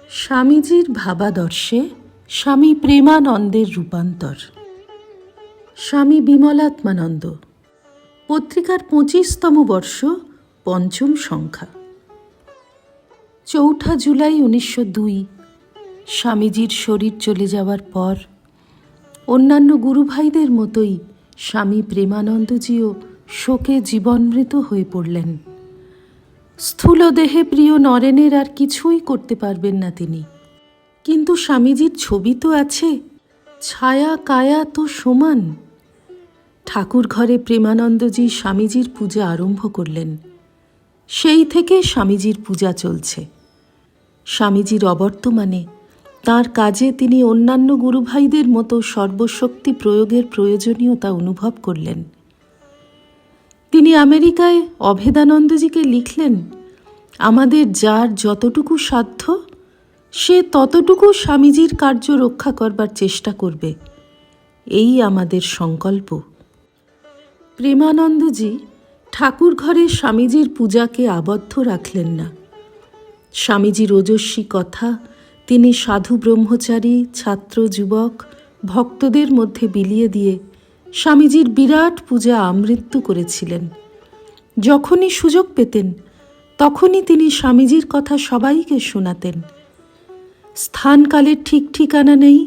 স্বামীজির ভাবাদর্শে স্বামী প্রেমানন্দের রূপান্তর। স্বামী বিমলাত্মানন্দ, পত্রিকার 25তম বর্ষ, 5ম সংখ্যা। 4 জুলাই 1902 স্বামীজির শরীর চলে যাওয়ার পর অন্যান্য গুরুভাইদের মতোই স্বামী প্রেমানন্দজিও শোকে জীবনমৃত হয়ে পড়লেন। স্থূল দেহে প্রিয় নরেনের আর কিছুই করতে পারবেন না তিনি, কিন্তু স্বামীজির ছবি তো আছে, ছায়া কায়া তো সমান। ঠাকুর ঘরে প্রেমানন্দজি স্বামীজির পূজা আরম্ভ করলেন। সেই থেকে স্বামীজির পূজা চলছে। স্বামীজির অবর্তমানে তাঁর কাজে তিনি অন্যান্য গুরুভাইদের মতো সর্বশক্তি প্রয়োগের প্রয়োজনীয়তা অনুভব করলেন। তিনি আমেরিকায় অভেদানন্দজিকে লিখলেন, আমাদের যার যতটুকু সাধ্য সে ততটুকু স্বামীজির কার্য রক্ষা করবার চেষ্টা করবে, এই আমাদের সংকল্প। প্রেমানন্দজি ঠাকুর ঘরে স্বামীজির পূজাকে আবদ্ধ রাখলেন না। স্বামীজির ওজস্বী কথা তিনি সাধু ব্রহ্মচারী, ছাত্র, যুবক, ভক্তদের মধ্যে বিলিয়ে দিয়ে স্বামীজির বিরাট পূজা আমৃত্যু করেছিলেন। যখনই সুযোগ পেতেন তখনই তিনি স্বামীজির কথা সবাইকে শোনাতেন। স্থানকালের ঠিক ঠিকানা নেই,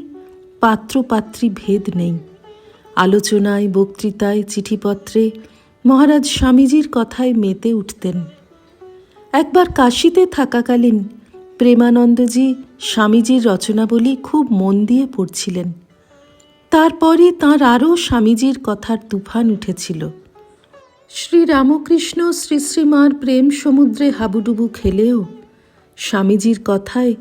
পাত্রপাত্রী ভেদ নেই। আলোচনায়, বক্তৃতায়, চিঠিপত্রে মহারাজ স্বামীজির কথায় মেতে উঠতেন। একবার কাশীতে থাকাকালীন প্রেমানন্দজি স্বামীজির রচনাবলী খুব মন দিয়ে পড়ছিলেন। তারপরই তাঁর আরও স্বামীজির কথার তুফান উঠেছিল। শ্রীরামকৃষ্ণ শ্রী শ্রীমার প্রেম সমুদ্রে হাবুডুবু খেলেও স্বামীজির কথায়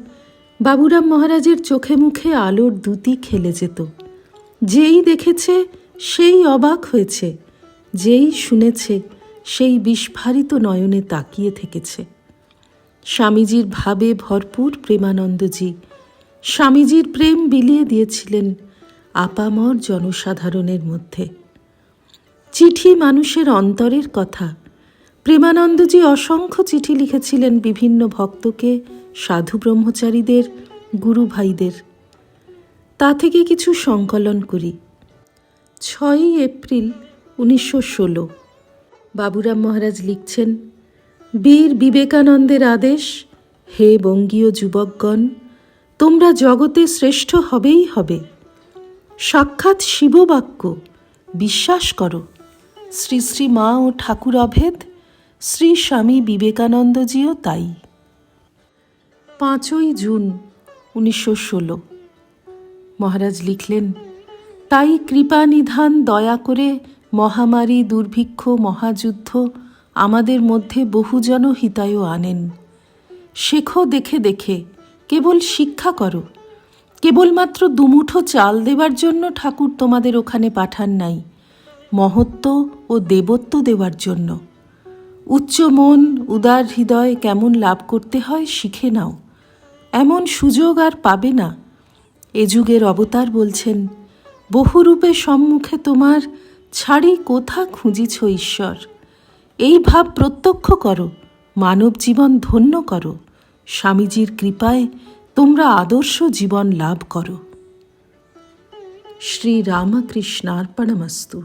বাবুরাম মহারাজের চোখে মুখে আলোর দ্যুতি খেলে যেত। যেই দেখেছে সেই অবাক হয়েছে, যেই শুনেছে সেই বিস্ফারিত নয়নে তাকিয়ে থেকেছে। স্বামীজির ভাবে ভরপুর প্রেমানন্দজি স্বামীজির প্রেম বিলিয়ে দিয়েছিলেন আপামর জনসাধারণের মধ্যে। চিঠি মানুষের অন্তরের কথা। প্রেমানন্দজি অসংখ্য চিঠি লিখেছিলেন বিভিন্ন ভক্তকে, সাধু ব্রহ্মচারীদের, গুরু ভাইদের। তা থেকে কিছু সংকলন করি। 6 এপ্রিল 1916 বাবুরাম মহারাজ লিখছেন, বীর বিবেকানন্দের আদেশ, হে বঙ্গীয় যুবকগণ, তোমরা জগতে শ্রেষ্ঠ হবেই হবে। সাক্ষাৎ শিববাক্য, বিশ্বাস করো। শ্রী শ্রী মা ও ঠাকুর অভেদ, শ্রী স্বামী বিবেকানন্দজিও তাই। 5 জুন 1916 মহারাজ লিখলেন, তাই কৃপা নিধান দয়া করে মহামারী, দুর্ভিক্ষ, মহাযুদ্ধ আমাদের মধ্যে বহুজন হিতায় আনেন। শেখো দেখে দেখে, কেবল শিক্ষা করো। কেবলমাত্র দুমুঠো চাল দেবার জন্য ঠাকুর তোমাদের ওখানে পাঠান নাই, মহত্ব ও দেবত্ব দেওয়ার জন্য। উচ্চ মন, উদার হৃদয় কেমন লাভ করতে হয় শিখে নাও। এমন সুযোগ আর পাবে না। এ যুগের অবতার বলছেন, বহুরূপে সম্মুখে তোমার, ছাড়ি কোথা খুঁজিছ ঈশ্বর। এই ভাব প্রত্যক্ষ করো, মানব জীবন ধন্য করো। স্বামীজির কৃপায় তোমরা আদর্শ জীবন লাভ করো। শ্রী রামকৃষ্ণার্পণমস্তু।